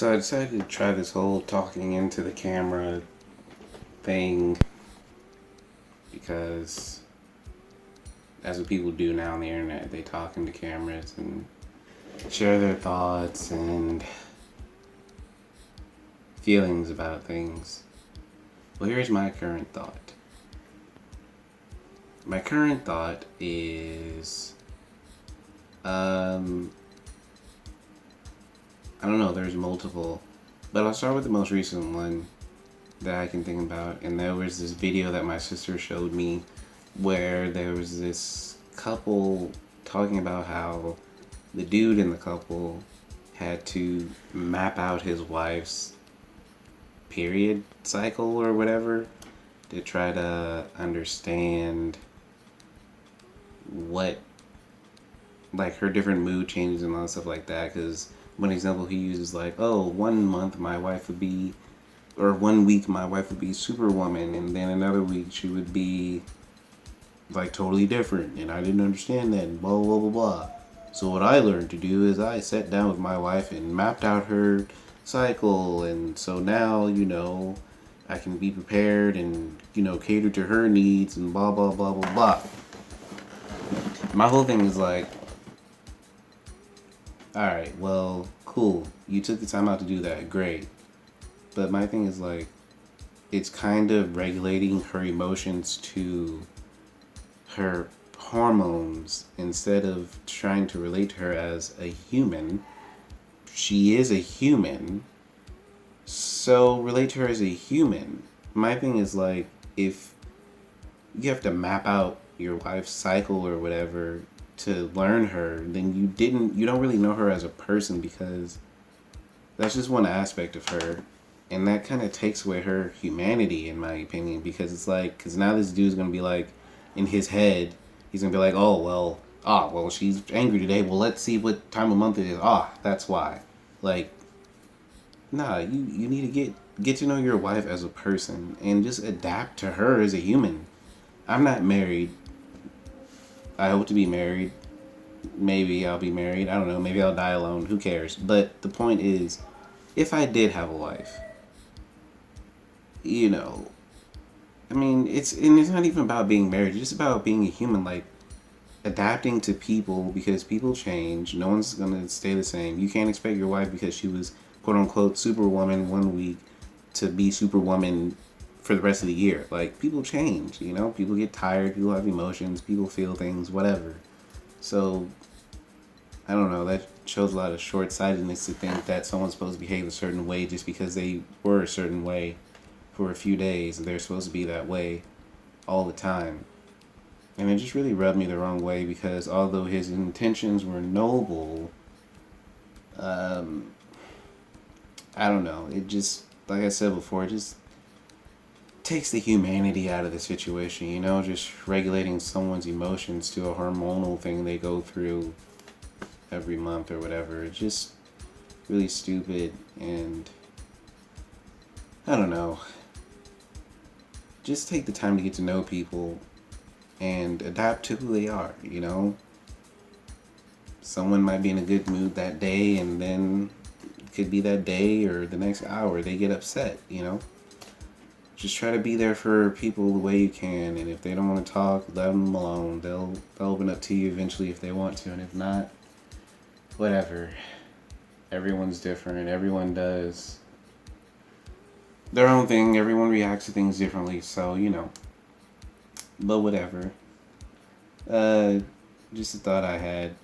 So I decided to try this whole talking into the camera thing because that's what people do now on the internet. They talk into cameras and share their thoughts and feelings about things. Well, here's my current thought. My current thought is, I don't know, there's multiple, but I'll start with the most recent one that I can think about. And there was this video that my sister showed me where there was this couple talking about how the dude in the couple had to map out his wife's period cycle or whatever to try to understand what, like, her different mood changes and all that stuff like that. Because one example he uses, like, oh, 1 month my wife would be, or 1 week my wife would be Superwoman, and then another week she would be like totally different, and I didn't understand that, and blah blah blah blah. So what I learned to do is I sat down with my wife and mapped out her cycle, and so now I can be prepared and cater to her needs and blah blah blah blah blah. My whole thing is like, all right, well, cool, you took the time out to do that, great. But my thing is like, it's kind of regulating her emotions to her hormones instead of trying to relate to her as a human. She is a human, so relate to her as a human. My thing is like, if you have to map out your wife's cycle or whatever to learn her, then you don't really know her as a person, because that's just one aspect of her. And that kind of takes away her humanity, in my opinion, because it's like, because now this dude's going to be like, in his head, he's going to be like, oh, well, she's angry today. Well, let's see what time of month it is. That's why. Like, nah, you need to get to know your wife as a person and just adapt to her as a human. I'm not married. I hope to be married. Maybe I'll be married. I don't know. Maybe I'll die alone. Who cares? But the point is, if I did have a wife, I mean, it's not even about being married. It's just about being a human, like adapting to people, because people change. No one's gonna stay the same. You can't expect your wife, because she was quote unquote Superwoman 1 week, to be Superwoman for the rest of the year. Like, people change. People get tired. People have emotions. People feel things. Whatever. So I don't know. That shows a lot of short-sightedness to think that someone's supposed to behave a certain way just because they were a certain way for a few days. They're supposed to be that way all the time. And it just really rubbed me the wrong way, because although his intentions were noble, I don't know. It just, like I said before, it just takes the humanity out of the situation, just regulating someone's emotions to a hormonal thing they go through every month or whatever. It's just really stupid, and I don't know. Just take the time to get to know people and adapt to who they are, Someone might be in a good mood that day, and then it could be that day or the next hour they get upset, Just try to be there for people the way you can, and if they don't want to talk, let them alone. They'll open up to you eventually if they want to, and if not, whatever. Everyone's different. Everyone does their own thing. Everyone reacts to things differently, so but whatever. Just a thought I had.